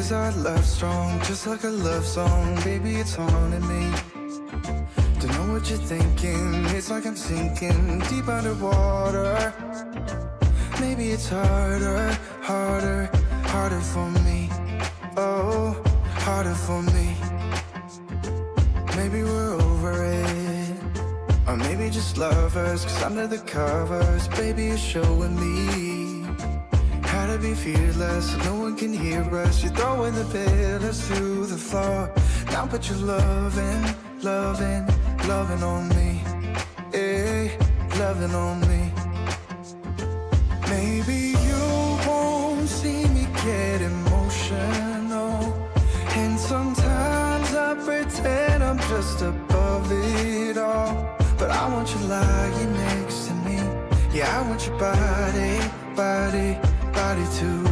Is our love strong, just like a love song? Baby, it's haunting me. Don't know what you're thinking, it's like I'm sinking deep underwater. Maybe it's harder, harder, harder for me. Oh, harder for me. Maybe we're over it, or maybe just lovers, cause under the covers, baby, you're showing me how to be fearless, so no one can hear us. You're throwing the pillars through the floor. Now put your loving, loving, loving on me. Eh, loving on me. Maybe you won't see me get emotional, and sometimes I pretend I'm just above it all. But I want you lying next to me. Yeah, I want your body, body, body too.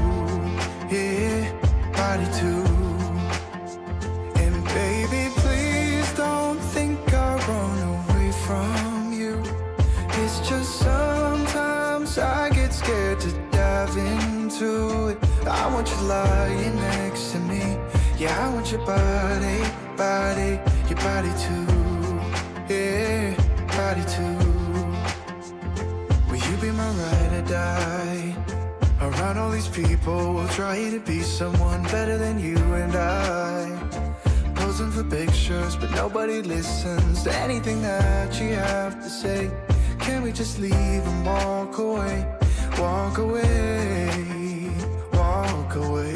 Yeah, body too. And baby, please don't think I'll run away from you. It's just sometimes I get scared to dive into it. I want you lying next to me. Yeah, I want your body, body, your body too. Yeah, body too. Will you be my ride or die? Around all these people, we'll try to be someone better than you and I. Posing for pictures, but nobody listens to anything that you have to say. Can we just leave and walk away? Walk away, walk away.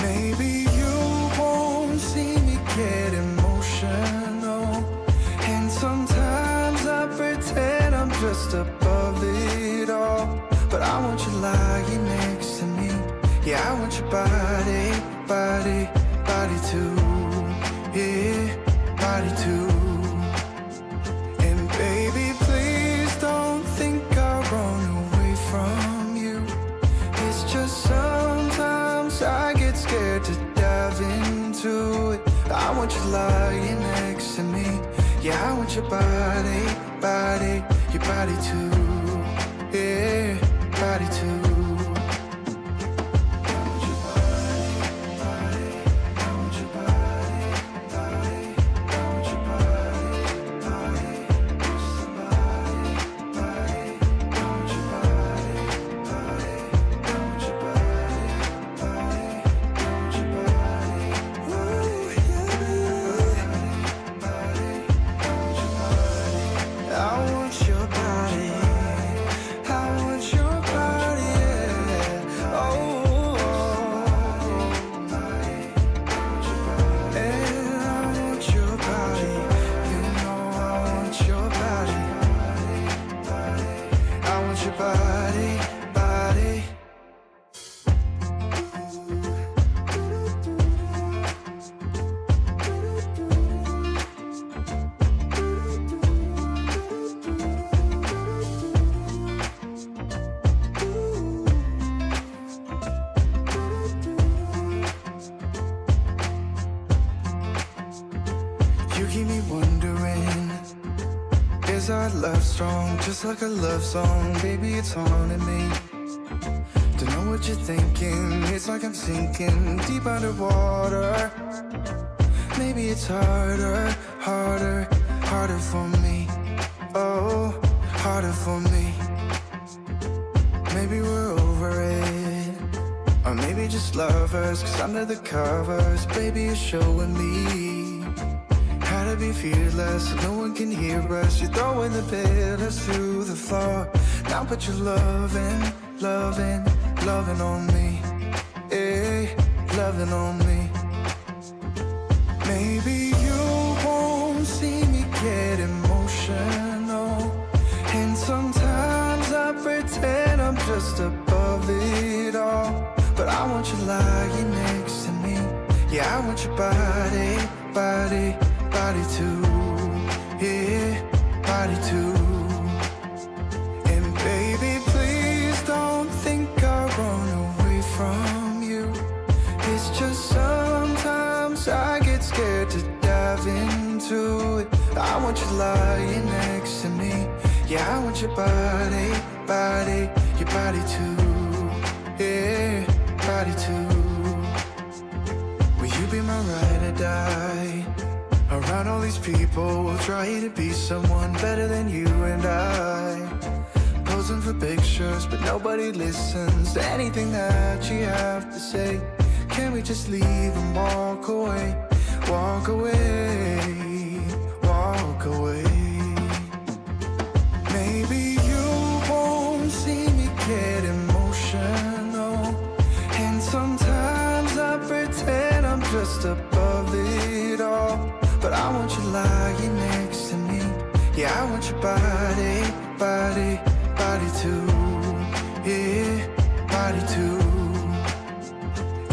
Maybe you won't see me get emotional, and sometimes I pretend I'm just above it all. But I want you lying next to me. Yeah, I want your body, body, body too. Yeah, body too. And baby, please don't think I'll run away from you. It's just sometimes I get scared to dive into it. I want you lying next to me. Yeah, I want your body, body, your body too. Yeah, body too. Is our love strong, just like a love song? Baby, it's haunting me. Don't know what you're thinking, it's like I'm sinking deep underwater. Maybe it's harder, harder, harder for me. Oh, harder for me. Maybe we're over it, or maybe just lovers, cause under the covers, baby, you're showing me how to be fearless, so no one can hear us. You're throwing the pillars through the floor. Now put your loving, loving, loving on me. Eh, loving on me. Maybe you won't see me get emotional, and sometimes I pretend I'm just above it all. But I want you lying next to me. Yeah, I want your body, body, body too. Yeah, body too. And baby, please don't think I'll run away from you. It's just sometimes I get scared to dive into it. I want you lying next to me. Yeah, I want your body, body, your body too. Yeah, body too. I ride or die. Around all these people, trying to be someone better than you and I. Posing for pictures, but nobody listens to anything that you have to say. Can we just leave and walk away? Walk away, walk away. Maybe you won't see me get emotional, and sometimes I pretend I'm just above it all. But I want you lying next to me. Yeah, I want your body, body, body too. Yeah, body too.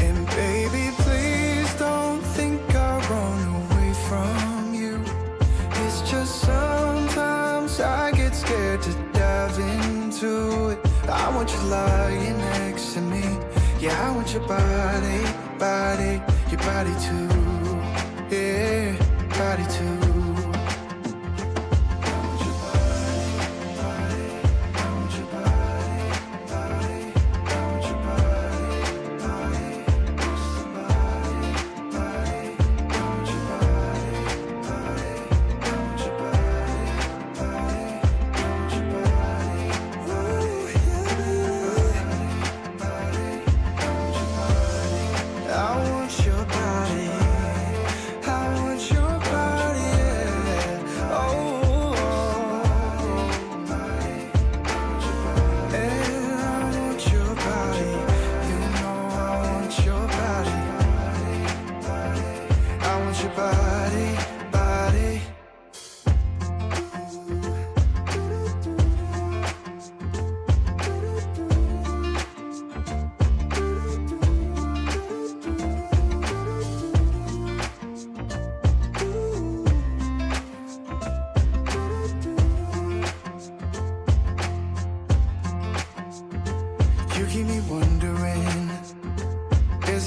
And baby, please don't think I run away from you. It's just sometimes I get scared to dive into it. I want you lying next to me. Yeah, I want your body, body, your body too. Yeah, body too.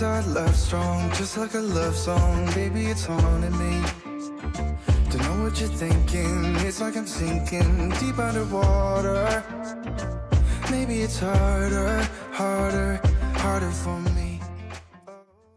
Our love strong, just like a love song. Baby, it's haunting me. Don't know what you're thinking. It's like I'm sinking deep underwater. Maybe it's harder, harder, harder for me.